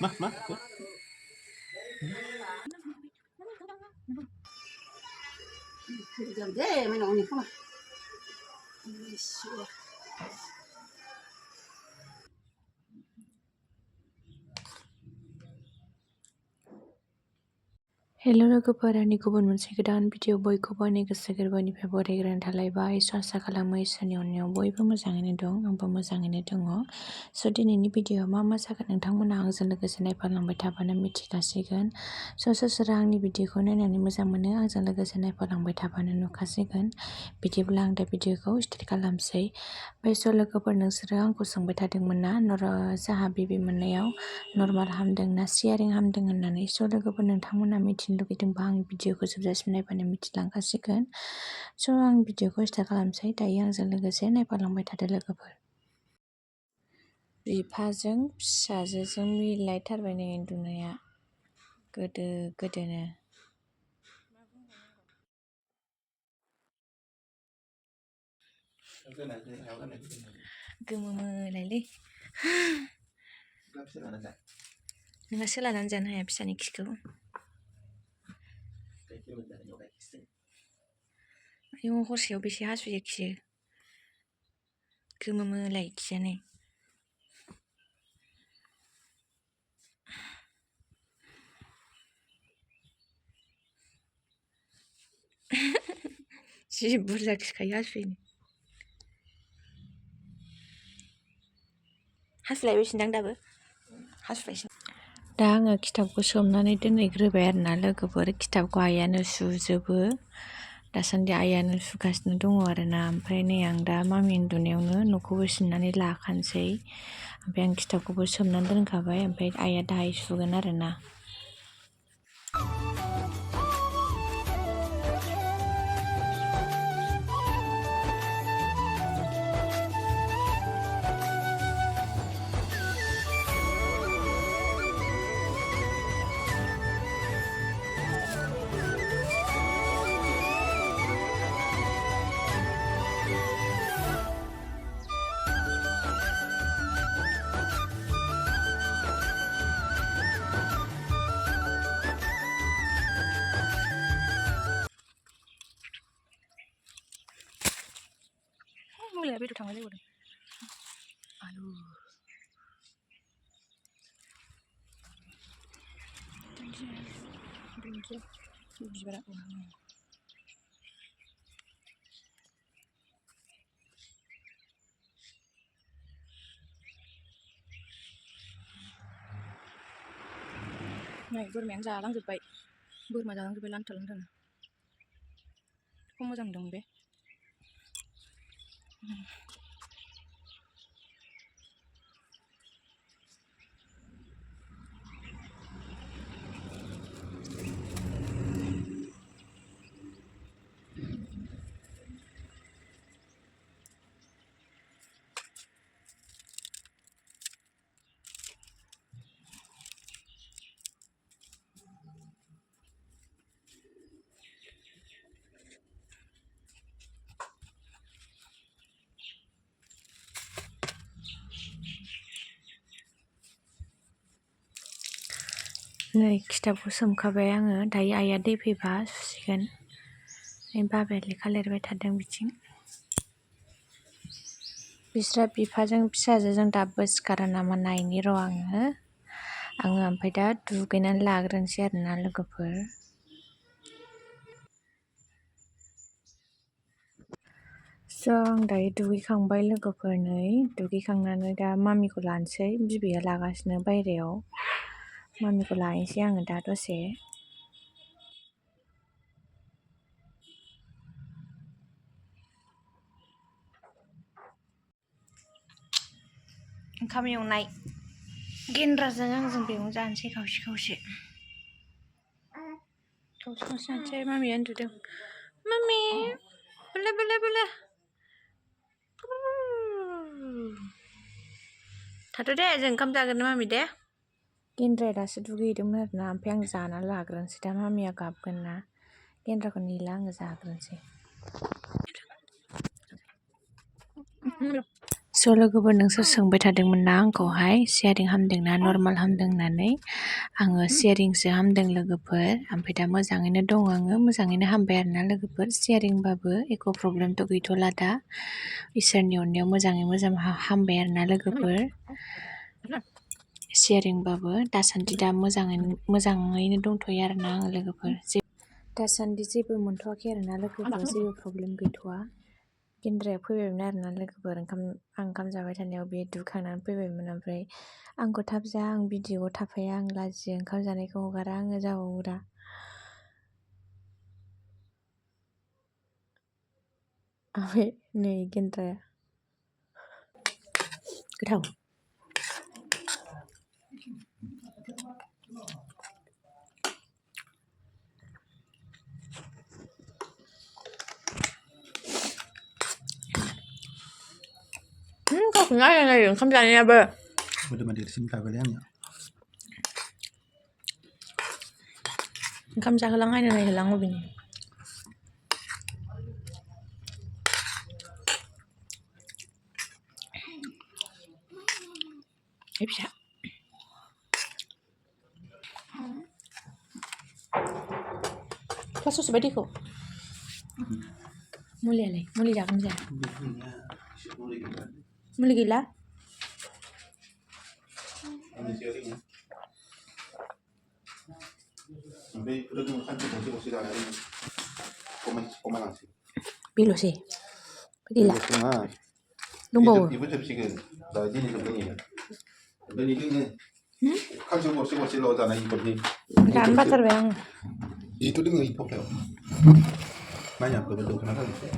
มาเดี๋ยวเด้ไม่น้องนี่เข้ามาहेल' लोगोफोर आंनि गुबुन मोनसे गोदान भिडिअ बयखौबो आंनि गोसो गोरबोनिफ्राय बरायग्रोनाय थालायबाय आसा खालामो इसोरनि अननायाव बयबो मोजाङैनो दं आंबो मोजाङैनो दङ स' दिनैनि भिडिअ'आव मा जागोन नोंथांमोना आंजों लोगोसे नायफालांबाय थाबानो मिथिखासिगोन स' सोरबा आंनि भिडिअ'खौ नायनानै मोजां मोनो आंजों लोगोसे नायफालांबाय थाबानो नुखासिगोन बिदिब्ला आं दा भिडिअ'खौ स्टार्ट खालामसै ओमफ्राय स' लोगोफोर नोंसोरो आंखौ सोंबाय थादोंमोन ना जाहा बेबि मोननायाव नर्माल हामदों ना सियारिं हामदों होननानै स' लोगोफोर नोंथांमोना मिथिनो लुगैदोंबा आं भिडिअ'खौ जोबजासिम नायबानो मिथिलांखासिगोन स' आं भिडिअ'खौ स्टार्ट खालामसै दायो आंजों लोगोसे नायफालांबाय थादो लोगोफोर बिफाजों फिसाजोजों मिलायथारबाय नै उन्दुनाया गोदोनो गोमोलायलै नोंहा सोलानानै जानो हाया फिसानि खिखौ आयौ हरसेयाव बेसे हासुयो खियो गोमोलाय खियानो जि बुरजा खिखायो हासुलायबायसिनदां दाबो हासुलायसिन दा आङो खिथाबखौ सोमनानै दोनहैग्रोबाय आरोना लोगोफोर खिथाबखौ आइयानो सुजोबो दासान्दि आइयानो सुगासिनो दङ आरोना ओमफ्राय नै आं दा मामि उन्दुनायावनो न'खौबो सिबनानै लाखानोसै ओमफ्राय आं खिथाबखौबो सोमनानै दोनखाबाय ओमफ्राय आइया दाहाय सुगोन आरोना मुलाया बेदर थांबाय लेवदों आलु बिबारा नै बोरमायानो जालांजोब्बाय लांथार खम मोजां मोनदों बे नै खिथाबखौ सोमखाबाय आङो दायो आइया दै फैबा सुसिगोन बाबाया लेखा लिरबाय थादों बिथिं बिस्रा बिफाजों फिसाजोजों दाबो सिखारा नामा नायनि र' आङो ओमफ्राय दा दुगैनानै लाग्रोनोसै आरोना लोगोफोर स' आं दायो दुगैखांबाय लोगोफोर नै दुगैखांनानै दा मामिखौ लानोसै बिबैया लागासिनो बायहेरायाव मामिखौ लायनोसै आङो दा दसे ओंखाम एवनाय गेन्द्राजों आंजों बेयावनो जानोसै खावसे जानोसै मामिया उन्दुदों मामि बोलो थाथ' दे जों ओंखाम जागोन मामि दे गेन्द्राया दासो दुगैहैदोंमोन आरोना ओमफ्राय आं जाना लाग्रोनोसै दा मामिया गाबगोन ना गेन्द्राखौ नेला आङो जाग्रोनोसै स' लोगोफोर नोंसोर सोंबाय थादोंमोन ना आंखौहाय शेयारिं हामदोंना नर्माल हामदों होननानै आङो शेयारिंसो हामदों लोगोफोर ओमफ्राय दा मोजाङैनो दङ आङो मोजाङैनो हामबाय आरोना लोगोफोर शेयारिंबाबो एख' प्रब्लेमथ' गैथ'ला दा इसोरनि अननायाव मोजाङै मोजां हामबाय आरोना लोगोफोर शेयारिंबाबो दासान्दि दा मोजाङैनो दंथ'यो आरोना आङो लोगोफोर दासान्दि जेबो मोनथ'वाखै आरोना लोगोफोर जेबो प्रब्लेम गैथ'वा गेन्द्राया फैबायमोन आरोना लोगोफोर आं ओंखाम जाबाय थानायाव बे दुखांनानै फैबायमोन ओमफ्राय आंखौ थाब जा आं भिडिअ'आव थाफाया आं लाजियो ओंखाम जानायखौ हगारा आङो जाबावोरा ओमफ्राय नै गेन्द्राया गोथाव गावखौ नायो ओंखाम जानायाबो मोदोमा देरसिनखाबायलै आंनिया ओंखाम जाहोलां नायहोलां अबेनि फिसा क्लासाव सोबाय दैखौ मुलियालाय मुलि जागोन जाया मुलि गैला बेल'सै गैला दंबावो बेबो जोबसिगोन दा दिनै जोबगोन दिनै लोङो खानसेयाव गरसे गरसेल' जानाय इफोरनि जानो बाथारबाय आङो बेथ' दोङो इ फख्लायाव नायनायफोरबो दंखाना थागोनसै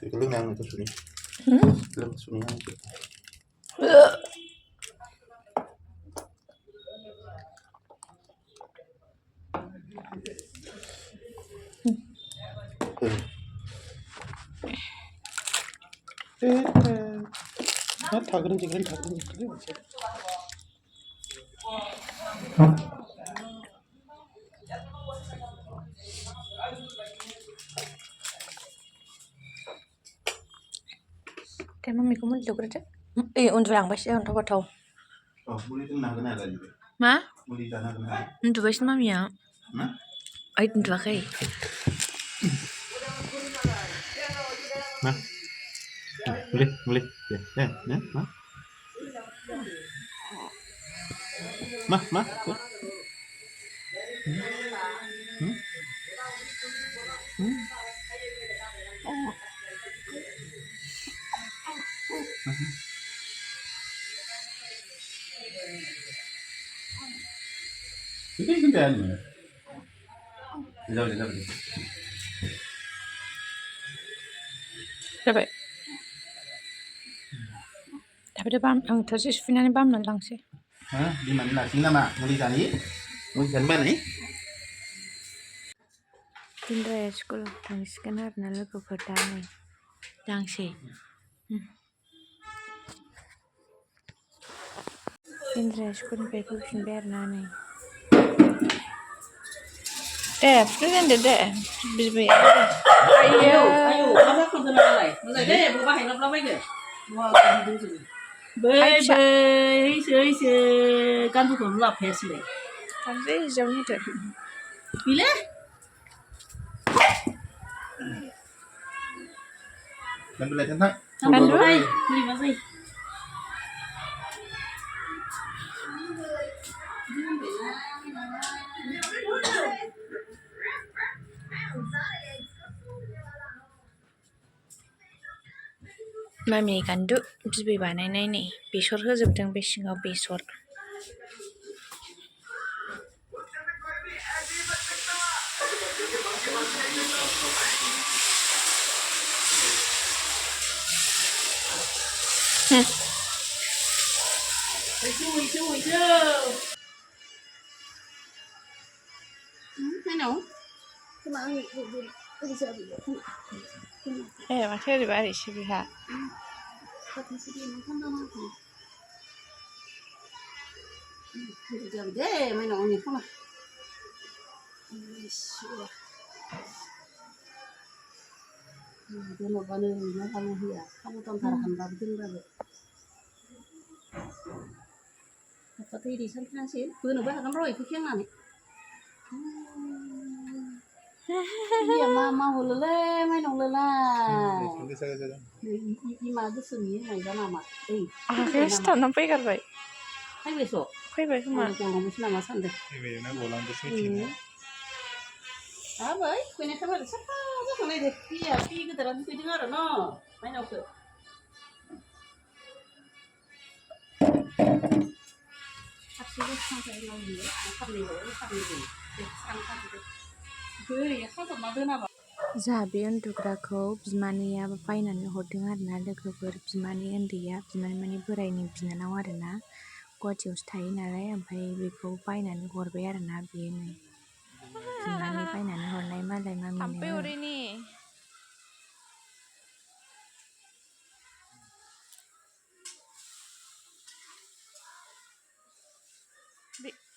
बेखौ लोंनाय आंनो गुसुनि लोंसुनि आंसो थाग्रोन जिग्रोन दे मम्मिखौ मुलि दौग्रोदो उन्दुलांबायसो अन्थाव बाथाव मुलि दोननो हागोन ना मा मुलि जानो हागोन ना उन्दुबायसो मामिया ओइ उन्दुवाखै मा मुलि दे मा itu kendaraan mana? Jauh. जाबाय थाबैनो बाम आं थोरसि सुफैनानै बामनानै लांसै बिमानि लाखिनो नामा मुलि जानो बानाय गेन्द्राया स्कुलाव थांसिगोन आरोना लोगोफोर दा नै लांसै गेन्द्राया स्कुलनिफ्राय फैफिनबाय आरोना नै दे फुथुजोनदो दे बिबैया आयौ मा जाखो नालाय मोजां दे बाहायलाबायगोन बैसो गानफोरखौनो लाबोफायासैलाय थांसै हिजावनि होदो गैला Ambil aja nak. बोरैबा जायो मामि गान्दु बिबै बानायनाय नै बेसर होजोबदों बे सिङाव बेसर माथो ओरैबा ओरैसो बेहा जाबाय दे माइनाव आंनि फना दोनहरबानो ओरैनो हालौ होआ खाबथामथार हानबाबो दोनबाबो थाबथाथाय ओरै सानफ्रांसै बोनोबो हागोन र' बेखौ खेंनानै मा हलोलै माइनावलोलाय मा गोसोमनि होननायबा नामा ओइ आखाया सिथाबनानै फैगारबाय फैबायस' फैबाय खोमा गलांगौसो नामा सानदों फैबायना गलांगौसो मिथिला हाबाय फैनाय खामानि साफा जाखांनाय दे पिया पि गिदिरा फैदों आरो न' माइनावखौ हारसिंबो थांखायो नावयो खारनैबाबो खारनै जायो ओरैनो खाजबना दोनाबा जोंहा बे उन्दुग्राखौ बिमानैया बायनानै हरदों आरोना लोगोफोर बिमानै उन्दैया बिमानै माने बोरायनि बिनानाव आरोना गुवाहाटियावसो थायो नालाय ओमफ्राय बेखौ बायनानै हरबाय आरोना बेनो बिमानै बायनानै हरनाय मालाय मामिनो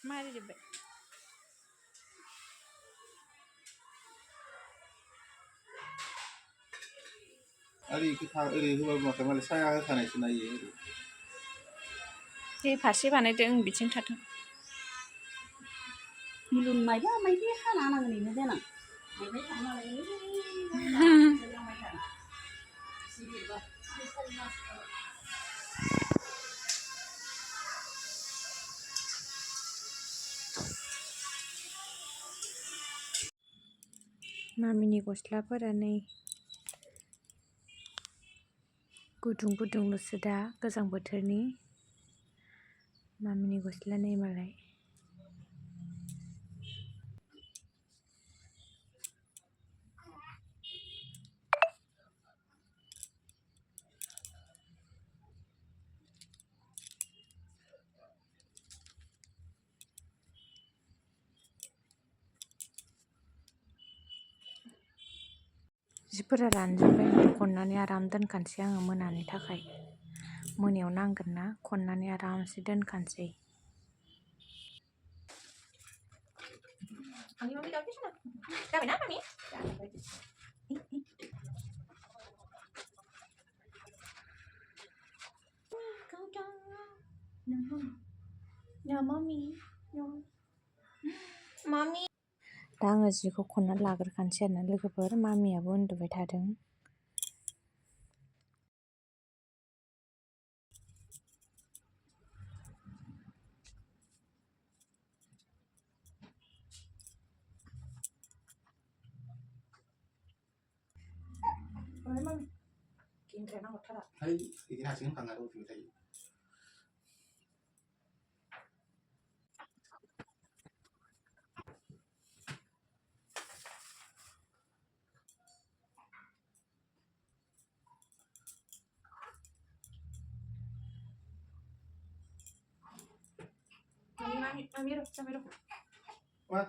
मारिजोब्बाय आरो ओरै होबाबो माथो मालाय साया होखानायसो नायो बे फारसे बानायदों बिथिं थाथों बिलुन मायबा मायबि खाना होनांगोन बेनो देनां मायबाय थानो नालाय मामिनि गस्लाफोरा नै गुदुं गुदुंल'सो दा गोजां बोथोरनि मामिनि गस्ला नै मालाय जिफोरा रानजोब्बाय खननानै आराम दोनखानोसै आङो मोनानि थाखाय मोनायाव नांगोन ना खननानै आरामसे दोनखानोसै जाबायना मामि मामि दा आङो जिखौ खननानै लाग्रोखानोसै आरोना लोगोफोर मामियाबो उन्दुबाय थादों Hay ini hasilnya nggak ngaruh gitu tadi. Mami, sampai What?